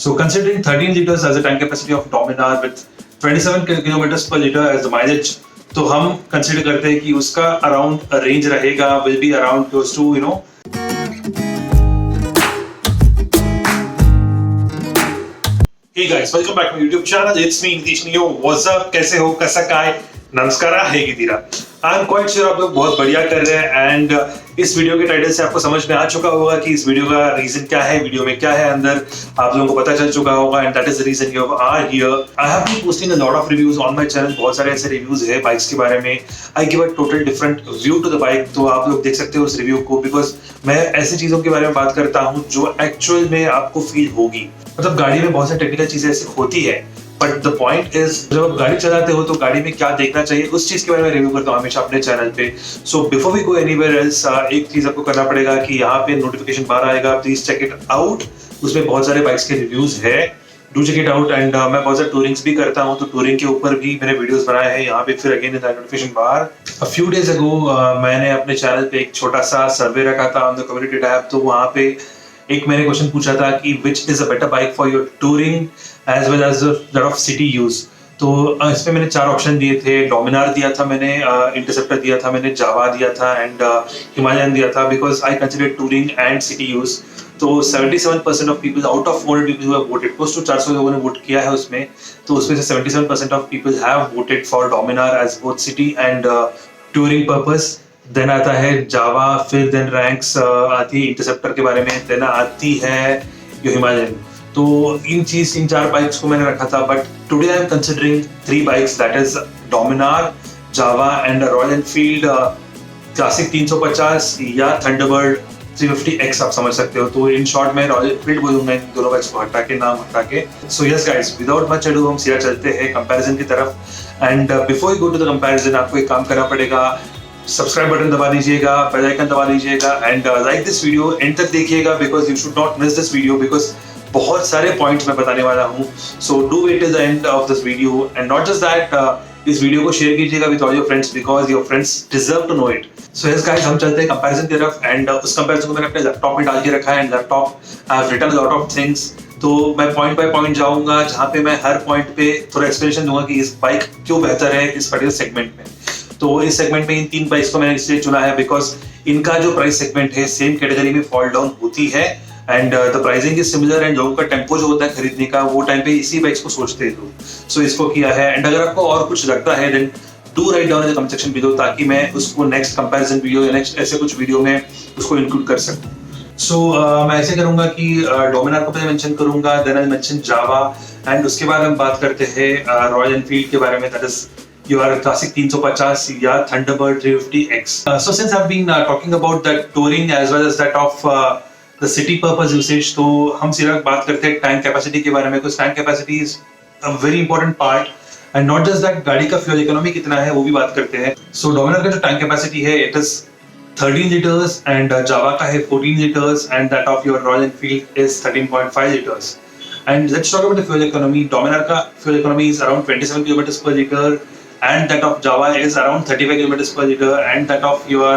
So considering 13 liters as a tank capacity of Dominar with 27 kilometers per liter as the mileage, तो हम consider करते हैं कि उसका अराउंड रेंज रहेगा will be around close to Hey guys, welcome back to my YouTube channel. It's me Nitish Neo. What's up? कैसे हो? कैसा काय? नमस्कारा है गिरा। आई एम क्वाइट श्योर आप लोग बहुत बढ़िया कर रहे हैं एंड इस वीडियो के टाइटल से आपको समझ में आ चुका होगा कि इस वीडियो का रीजन क्या है, वीडियो में क्या है अंदर आप लोगों को पता चल चुका होगा and that is the reason you are here. I have been posting a lot of reviews on my channel, बहुत सारे ऐसे रिव्यूज है बाइक्स के बारे में। I give a total different view to the bike, तो आप लोग देख सकते हो उस रिव्यू को, बिकॉज मैं ऐसी चीजों के बारे में बात करता हूँ जो एक्चुअल में आपको फील होगी। मतलब गाड़ी में बहुत सारी टेक्निकल चीजें ऐसी होती है, बट द पॉइंट इज जब आप गाड़ी चलाते हो तो गाड़ी में क्या देखना चाहिए उस चीज के बारे में रिव्यू करता हूँ हमेशा अपने चैनल पे। So before we go anywhere else, एक चीज आपको करना पड़ेगा कि यहाँ पे नोटिफिकेशन बार आएगा, प्लीज चेक इट आउट। उसमें बहुत सारे बाइक्स के रिव्यूज है, do check it out. And मैं बहुत सारे टूरिंग्स भी करता हूँ, तो टूरिंग के ऊपर भी मैंने वीडियोस बनाए हैं यहाँ पे। फिर again notification bar a few days ago मैंने अपने चैनल पे एक छोटा सा सर्वे रखा था ऑन द कम्युनिटी टैब, तो वहाँ पे एक मैंने क्वेश्चन पूछा था कि which is a better bike for your touring as well as that of city use. तो इसमें मैंने 4 ऑप्शन दिए थे। डोमिनार दिया था मैंने, इंटरसेप्टर दिया था मैंने, जावा दिया था एंड हिमालयन दिया था, because I consider touring and city use. तो 77% of people out of 400 people have voted, close to 400 लोगों ने वोट किया है उसमें। तो उसमें से 77% of people have voted for Dominar as both city and touring purpose. Then आता है जावा, फिर देन रैंक्स आती है इंटरसेप्टर के बारे में, देन आती है यो हिमालयन। तो इन 4 बाइक्स को मैंने रखा था, but today I am considering 3 bikes, that is Dominar, Java and royal Enfield classic 350 या थंडरबर्ड 350X आप समझ सकते हो। तो इन शॉर्ट में रॉयल एनफील्ड बोलूंगा इन दोनों बाइक्स को हटा के, नाम हटा के। So yes guys, without much ado हम सीधा चलते हैं कंपैरिजन की तरफ। And before you go to the comparison आपको एक काम करना पड़ेगा, सब्सक्राइब बटन दबा दीजिएगा, बेल आइकन दबा दीजिएगा and like this video, end तक देखिएगा because you should not miss this video, because बहुत सारे पॉइंट्स मैं बताने वाला हूँ। So do wait till the end of this video and not just that, इस वीडियो को शेयर कीजिएगा with all your friends because your friends deserve to know it. So yes guys, हम चलते हैं कंपैरिजन की तरफ एंड उस comparison को मैंने अपने लैपटॉप में डाल के रखा है and laptop I have written a lot of things. तो मैं पॉइंट बाय पॉइंट जाऊंगा, जहाँ पे मैं हर पॉइंट पे थोड़ा एक्सप्लेनेशन दूंगा कि इस बाइक क्यों बेहतर है इस पर्टिकुलर सेगमेंट में। तो इस सेगमेंट में इन 3 बाइक्स को मैंने इसलिए चुना है बिकॉज इनका जो प्राइस सेगमेंट है सेम कैटेगरी में फॉल डाउन होती है and the pricing is similar and लोगों का टेम्पो जो होता है खरीदने का वो टाइम पे इसी बाइक्स को सोचते हैं लोग। सो इसको किया है एंड अगर आपको और कुछ लगता है then do write down in the comment section below, ताकि मैं उसको नेक्स्ट कंपैरिजन वीडियो या नेक्स्ट ऐसे कुछ वीडियो में उसको इंक्लूड कर सकूं। सो मैं ऐसे करूंगा कि डोमिनार को पहले मेंशन करूंगा, then I mention Jawa and उसके बाद हम बात करते हैं रॉयल एनफील्ड के बारे में, दैट इज your classic 350 या Thunderbird 350X. So since I've been talking about that touring as well as that of the city purpose usage, तो हम सीधा बात करते हैं टैंक कैपेसिटी के बारे में, because tank capacity is a very important part and not just that, गाड़ी का फ्यूल इकोनॉमी कितना है वो भी बात करते हैं। So डोमिनार का जो टैंक कैपेसिटी है it is 13 liters and जावा का है 14 liters and that of your Royal Enfield is 13.5 liters. And let's talk about the fuel economy. Dominar का fuel economy is around 27 kilometers per liter and that of Java is around 35 kilometers per liter and that of your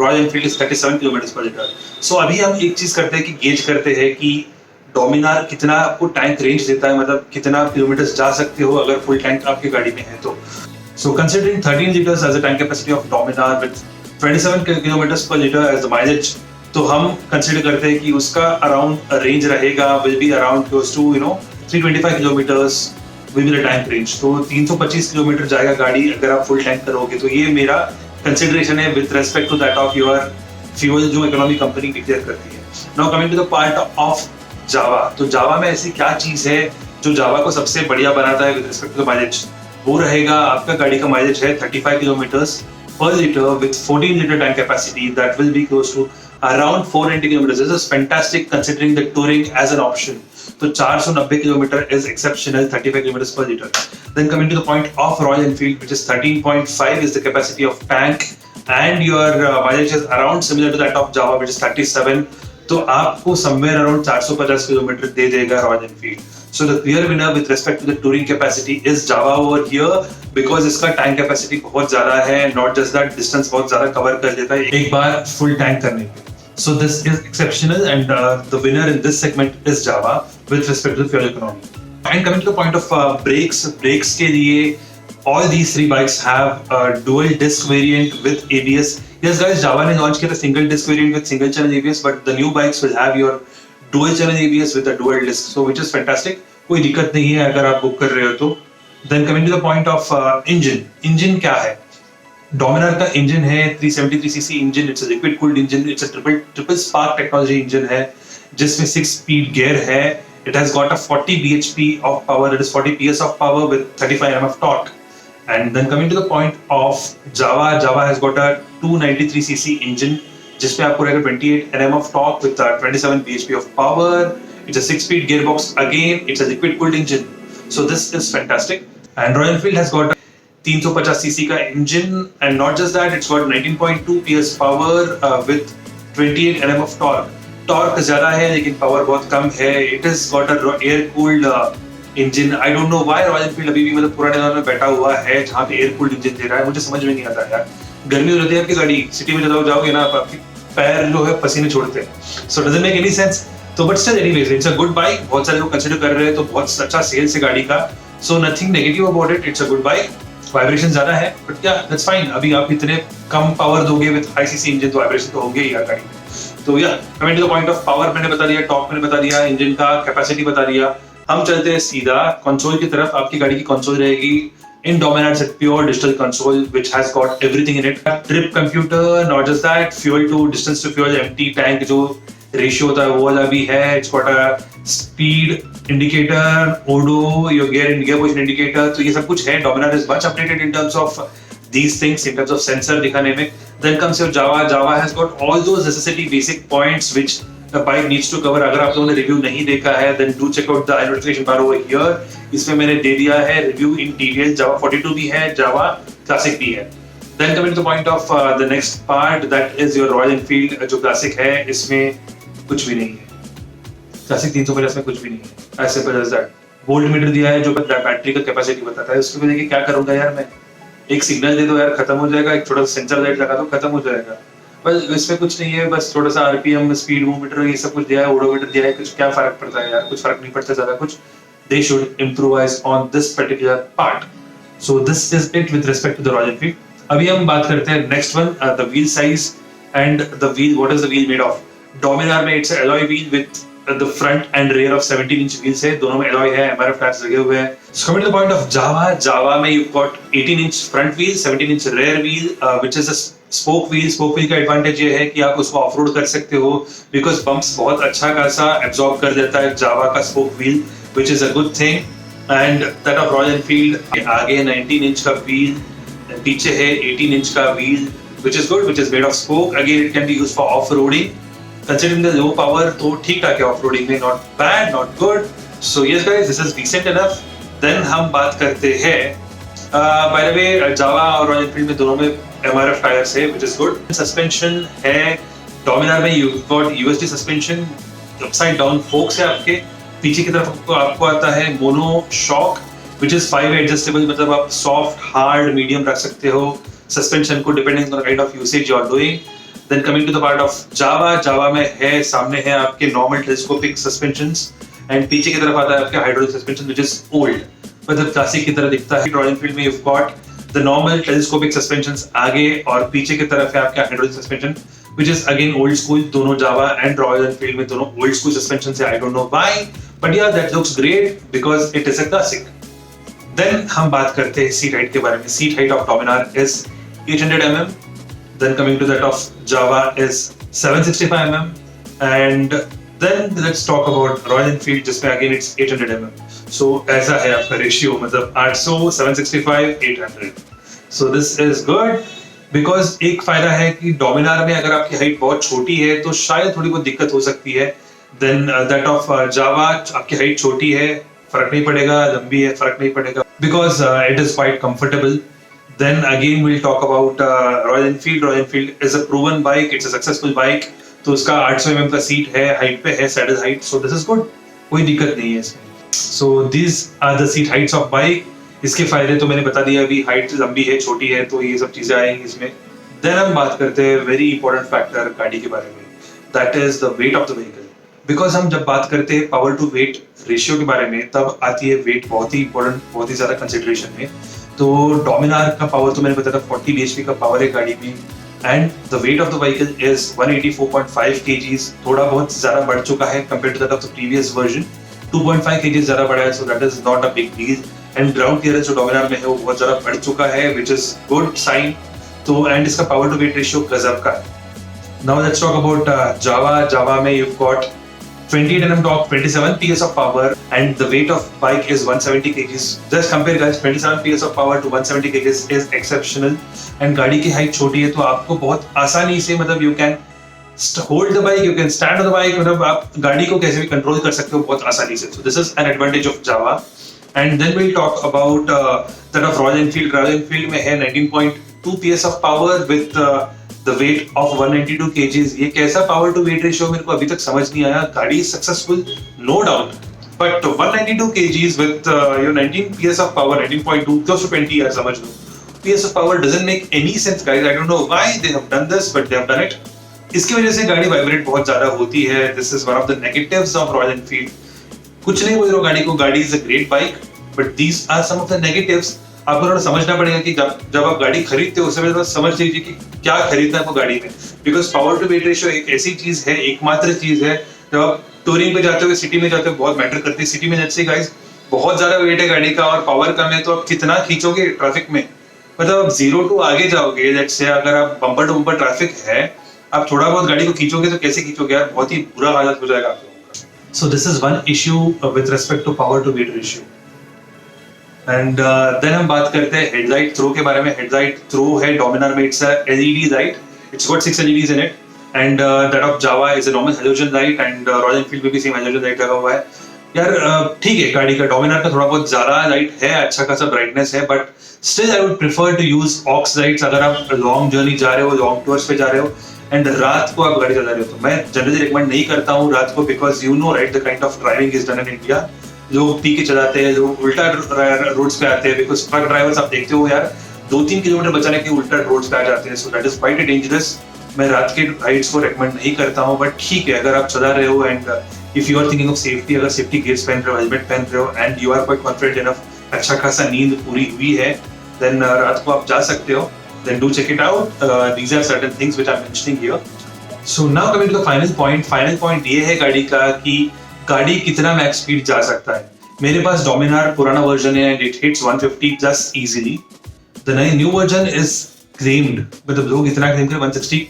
Royal Enfield is 37 kilometers per liter. So अभी हम एक चीज करते हैं कि gauge करते हैं कि डोमिनार कितना आपको टैंक रेंज देता है, मतलब कितना किलोमीटर्स जा सकते हो अगर फुल टैंक आपकी गाड़ी में है तो। So considering 13 liters as a tank capacity of Dominar with 27 kilometers per liter as the mileage, तो हम कंसिडर करते हैं कि उसका अराउंड रेंज रहेगा will be around close to 325 kilometers will be the tank range. तो 325 किलोमीटर जाएगा गाड़ी अगर आप फुल टैंक करोगे। तो ये मेरा कंसिडरेशन है with respect to that of your fuel जो इकोनॉमी कंपनी डिक्लेयर करती है। Now coming to the part of Jawa, तो जावा में ऐसी क्या चीज है जो जावा को सबसे बढ़िया बनाता है with respect to the mileage? वो रहेगा आपका गाड़ी का माइलेज है 35 kilometres per liter with 14 liter tank capacity that will be close to around 490 kilometers. This is fantastic considering the touring as an option. So 490 kilometer is exceptional, 35 kilometers per liter. Then coming to the point of Royal Enfield, which is 13.5 is the capacity of tank and your mileage is around similar to that of Java, which is 37. तो आपको somewhere around 450 kilometre दे देगा royal Enfield. So the clear winner with respect to the touring capacity is Java over here because इसका tank capacity बहुत ज्यादा है, not just that distance बहुत ज्यादा cover कर लेता है एक बार फुल टैंक करने पे। So this is exceptional and the winner in this segment is Java. with respect to fuel economy. And coming to the point of brakes के लिए all these three bikes have a dual disc variant with ABS. Yes guys, Java ने launch किया था single disc variant with single channel ABS, but the new bikes will have your dual channel ABS with a dual disc, so which is fantastic. कोई दिक्कत नहीं है अगर आप book कर रहे हो तो. Then coming to the point of engine क्या है? Dominar का इंजन है 373cc engine. It's a liquid cooled engine. It's a triple spark technology engine है जिसमें 6 स्पीड गियर है. It has got a 40 bhp of power. It is 40 ps of power with 35 Nm of torque. And then coming to the point of Java has got a 293cc engine जिसमें आपको रहेगा 28 Nm of torque with 27 bhp of power. It's a 6-speed gearbox. Again, it's a liquid cooled engine. So this is fantastic. And Royal Enfield has got 350cc का engine, and not just that, it's got 19.2 PS power with 28 Nm of torque. Torque ज़्यादा है लेकिन power बहुत कम है. It has got a air cooled engine. I don't know why Royal Enfield अभी भी मतलब पुराने दौर में बैठा हुआ है जहाँ पे air cooled engine दे रहा है. मुझे समझ में नहीं आता यार. गर्मी होती है आपकी गाड़ी, सिटी में जाओगे ना आपके पैर जो है पसीने छोड़ते हैं. So doesn't make any sense. तो but still anyways, it's a good bike. बहुत सारे लोग कंसिडर कर रहे हैं तो बहुत अच्छा सेल्स है गाड़ी का. So nothing negative about it. It's a good bike. Vibration ज्यादा है बट या दैट्स फाइन. अभी आप इतने कम पावर दोगे विद हाई सीसी इंजन तो वाइब्रेशन तो होंगे ही यार गाड़ी में. तो yeah coming to the point of power मैंने बता दिया, टॉप मैंने बता दिया, इंजन का कैपेसिटी बता दिया. हम चलते हैं सीधा कंसोल की तरफ. आपकी गाड़ी की कंसोल रहेगी in Dominar it's a pure digital console which has got everything in it. Trip computer, not just that, fuel to distance to fuel, empty tank जो रेशियो होता है वो वाला भी है. It's got a speed indicator, odo, your gear position indicator. तो ये सब कुछ है. Dominar is much updated in terms of these things, in terms of sensor दिखाने में. Then comes your Java. Java has got all those necessary basic points which the bike needs to cover. अगर आप लोगों ने review नहीं देखा है then do check out the notification bar over here. इसमें मैंने दे दिया है रिव्यू in detail. Java 42 भी है, Java Classic भी है. Then coming to the point of the next part, that is your Royal Enfield जो Classic है, इसमें कुछ भी नहीं है. Classic 350 में कुछ भी नहीं है. As simple as that. Volt meter दिया है जो बैटरी का कैपेसिटी बताता है. उसको लेके क्या करूंगा यार मैं? एक सिग्नल दे दो यार, खत्म हो जाएगा. एक छोटा सा सेंसर लाइट लगा दो, खत्म हो जाएगा. बस इसमें कुछ नहीं है. बस थोड़ा सा आरपीएम, स्पीड, मूवमीटर ये सब कुछ दिया है, ओडोमीटर दिया है. कुछ क्या फर्क पड़ता है यार? कुछ फर्क नहीं पड़ता ज्यादा कुछ. They should improvise on this particular part. So this is it with respect to the Royal Enfield. अभी हम बात करते हैं next one, the wheel size and the wheel. What is the wheel made of? Dominar में it's an alloy wheel with the front and rear of 17-inch wheels है. दोनों में alloy है, MRF tags लगे हुए हैं. So coming to the point of Java. Java में you've got 18-inch front wheel, 17-inch rear wheel, which is a spoke wheel. Spoke wheel का advantage ये है कि आप उसको ऑफ रोड कर सकते हो बिकॉज बम्प्स बहुत अच्छा खासा एब्जॉर्ब कर देता है जावा का spoke wheel, which is a good thing. And that of Royal Enfield आगे 19-inch का व्हील, पीछे है 18-inch का wheel, which is good, which is made of spoke. Again it can be used for off-roading. Considering the low power तो ठीक ठाक है off-roading में, not bad, not good. So yes guys, this is decent enough. Then हम बात करते हैं by the way Java और Royal Enfield में दोनों में MRF टायर्स है, which is good. Suspension है Dominar में you've got USD suspension, upside down forks है आपके. पीछे की तरफ आपको आता है mono shock which is 5 adjustable. मतलब आप सॉफ्ट, हार्ड, मीडियम रख सकते हो सस्पेंशन को depending on kind of usage you are doing. Then coming to the part of Java. Java में है सामने है आपके नॉर्मल टेलीस्कोपिक सस्पेंशंस एंड पीछे की तरफ आता है आपके hydraulic suspension which is old, मतलब क्लासिक की तरह दिखता है. रॉयल एनफील्ड में you've got the normal telescopic suspensions आगे और पीछे की तरफ है आपका hydraulic suspension which is again old school. दोनों Java and Royal Enfield में दोनों old school suspensions है. I don't know why, but yeah, that looks great because it is a classic. Then हम बात करते हैं seat height के बारे में. Seat height of Dominar is 800 mm. Then coming to that of Java is 765 mm. And then let's talk about Royal Enfield जिसमें again it's 800 mm. So ऐसा है आपका रेशियो, मतलब 800, 765, 800. So this is good because एक फायदा है कि डोमिनार में अगर आपकी हाइट बहुत छोटी है तो शायद थोड़ी बहुत दिक्कत हो सकती है. Then that of Java आपकी हाइट छोटी है, फर्क नहीं पड़ेगा, लंबी है, फर्क नहीं पड़ेगा because it is quite comfortable. Then again we'll talk about Royal Enfield. Royal Enfield is a proven bike, it's a successful bike. तो उसका 800 mm का सीट है, हाइट पे है, saddle height. So this is good, कोई दिक्कत नहीं है इसमें. So these are the seat heights of bike. इसके फायदे तो मैंने बता दिया. अभी हाइट लंबी है, छोटी है, तो ये सब चीजें आएंगी इसमें. देन हम बात करते हैं वेरी इंपॉर्टेंट फैक्टर गाड़ी के बारे में, that is the weight of the vehicle. Because हम जब बात करते हैं पावर टू वेट रेशियो के बारे में तब आती है वेट बहुत ही इंपॉर्टेंट, बहुत ही ज्यादा कंसिडरेशन में। तो डोमिनार का पावर तो मैंने बताया था 40 bhp का पावर है गाड़ी में, and the weight of the vehicle is 184.5 kgs, थोड़ा बहुत ज्यादा बढ़ चुका है compare to that of the previous version, 2.5 kgs ज्यादा बढ़ा है, so that is not a big deal. And ground clearance जो डोमिनार में है वो बहुत ज्यादा बढ़ चुका है, विच इज गुड साइन। तो एंड इसका पावर टू वेट रेशियो गजब का है। Now let's talk about Java. Java में you've got 28 mm torque, 27 PS of power, and the weight of bike is 170 kgs. Just compare guys, 27 PS of power to 170 kgs is exceptional. And गाड़ी की height छोटी है तो आपको बहुत आसानी से मतलब you can hold the bike, you can stand on the bike, मतलब आप गाड़ी को कैसे भी कंट्रोल कर सकते हो बहुत आसानी से. So this is an advantage of Java. And then we'll talk about that of Royal Enfield. Royal Enfield में है 19.2 PS of power with the weight of 192 kgs. ये कैसा पावर टू वेट रेशियो मेरे को अभी तक समझ नहीं आया. गाड़ी successful no doubt, but 192 kgs with your 19 PS of power, 19.2 close to 20 यार समझ लो. PS of power doesn't make any sense guys. I don't know why they have done this, but they have done it. इसकी वजह से गाड़ी vibrate बहुत ज्यादा होती है. This is one of the negatives of Royal Enfield. कुछ नहीं बोल रहा गाड़ी को, गाड़ी is a great bike, but these are some of the negatives. आपको थोड़ा समझना पड़ेगा कि जब आप गाड़ी खरीदते हो उस समय थोड़ा समझ लीजिए कि क्या खरीदना है आपको गाड़ी में. Because power to weight ratio एक ऐसी चीज है, एकमात्र चीज है जब आप टूरिंग पे जाते हो, सिटी में जाते हो, बहुत मैटर करती है. सिटी में जैसे गाइस बहुत ज्यादा वेट है गाड़ी का और पावर कम है तो आप कितना खींचोगे ट्रैफिक में. मतलब आप 0 to आगे जाओगे. जैसे अगर आप बम्पर टू बम्पर ट्रैफिक है, आप थोड़ा बहुत गाड़ी को खींचोगे तो कैसे खींचोगे यार, बहुत ही बुरा हालत हो जाएगा आप लोगों का. So this is one issue with respect to power to weight ratio. And then हम बात करते हैं हेडलाइट थ्रो के बारे में. हेडलाइट थ्रो है डोमिनार में, it's LED light, it's got 6 LEDs in it, and that of Java is a normal halogen light, and royal Enfield में भी सेम हैलोजन लाइट लगा हुआ है. यार ठीक है, गाड़ी का डोमिनार का थोड़ा बहुत ज्यादा लाइट है, अच्छा खासा ब्राइटनेस है, but still I would prefer to use aux lights अगर आप लॉन्ग जर्नी जा रहे हो, लॉन्ग टूर्स पे जा रहे हो एंड रात को आप गाड़ी चला रहे हो. तो मैं जनरली रिकमेंड नहीं करता हूँ रात को, because you know right the kind of driving is done in India. लोग पी के चलाते हैं, लोग उल्टा रोड्स पे आते हैं, बिकॉज ट्रक ड्राइवर्स आप देखते हो यार 2-3 किलोमीटर बचाने के उल्टा रोड्स पे आ जाते हैं. सो दैट इज क्वाइट डेंजरस. मैं रात के राइड्स को रेकमेंड नहीं करता हूँ, बट ठीक है अगर आप चला रहे हो and if you are thinking of safety, अगर सेफ्टी गियर्स पहन रहे हो, हेलमेट पहन रहे हो and you are quite confident enough, अच्छा खासा नींद पूरी हुई है, देन रात को आप जा सकते हो. Then do check it out. These are certain things which I'm mentioning here. So now coming to the final point. Final point ये है गाड़ी का कि गाड़ी कितना मैक्स स्पीड जा सकता है. मेरे पास डोमिनार पुराना वर्जन है and it hits 150 plus easily. The new version is claimed, मतलब लोग इतना claim कर 160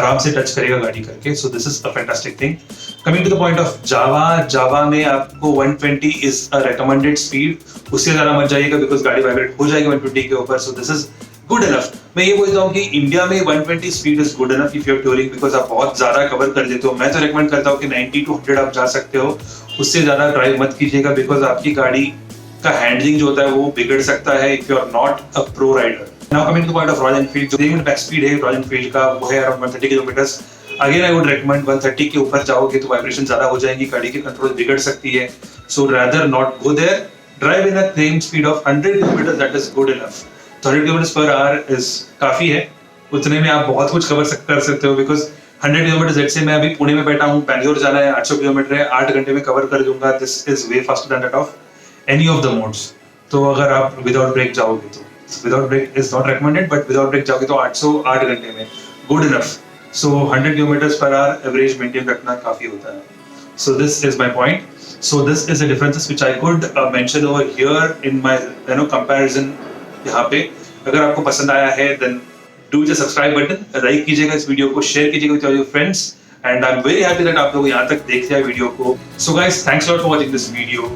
आराम से टच करेगा गाड़ी करके. So this is a fantastic thing. Coming to the point of Java. Java में आपको 120 is a recommended speed. उससे ज़्यादा मत जाइएगा because गाड़ी वाइब्रेट हो जाएगी 120 के ऊपर. So this is good enough. मैं ये बोलता हूँ कि इंडिया में 120 speed is good enough if you are touring, because आप बहुत ज्यादा कवर कर लेते हो. मैं तो रेकमेंड करता हूँ कि 90 to 100 आप जा सकते हो, उससे ज्यादा ड्राइव मत कीजिएगा, बिकॉज आपकी गाड़ी का हैंडलिंग जो होता है वो बिगड़ सकता है if you are not a pro rider. Now coming to the point of Royal Enfield, जो मैक्स स्पीड है रॉयल एनफील्ड का वो है around 130 kilometres. Again I would recommend 130 के ऊपर जाओगे तो वाइब्रेशन ज्यादा हो जाएगी, गाड़ी की कंट्रोल बिगड़ सकती है. So rather not go there. Drive in a claim speed of 100 kilometre, that is good enough. 30 kilometre per hour is काफी है, उतने में आप बहुत कुछ कर सकते हो. बिकॉज 100 किलोमीटर जैसे मैं अभी पुणे में बैठा हूँ, बैंगलोर जाना है 800 किलोमीटर है, 8 घंटे में कवर कर दूंगा. This is way faster than that of any of the modes. तो अगर आप विदाउट ब्रेक जाओगे तो without break is not recommended, but without break जाओगे तो 808 घंटे में good enough. So 100 kilometre per hour average maintain रखना काफी होता है. So this is my point. So this is the differences which I could mention over here in my comparison. यहाँ पे अगर आपको पसंद आया है then do the subscribe button, like कीजिएगा इस वीडियो को, शेयर कीजिएगा with your friends, and I'm very happy that आप लोग यहाँ तक देख लिया वीडियो को. So guys, thanks a lot for watching this video.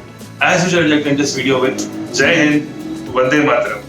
As usual, I'd like to end this video with Jai Hind, Vande Mataram.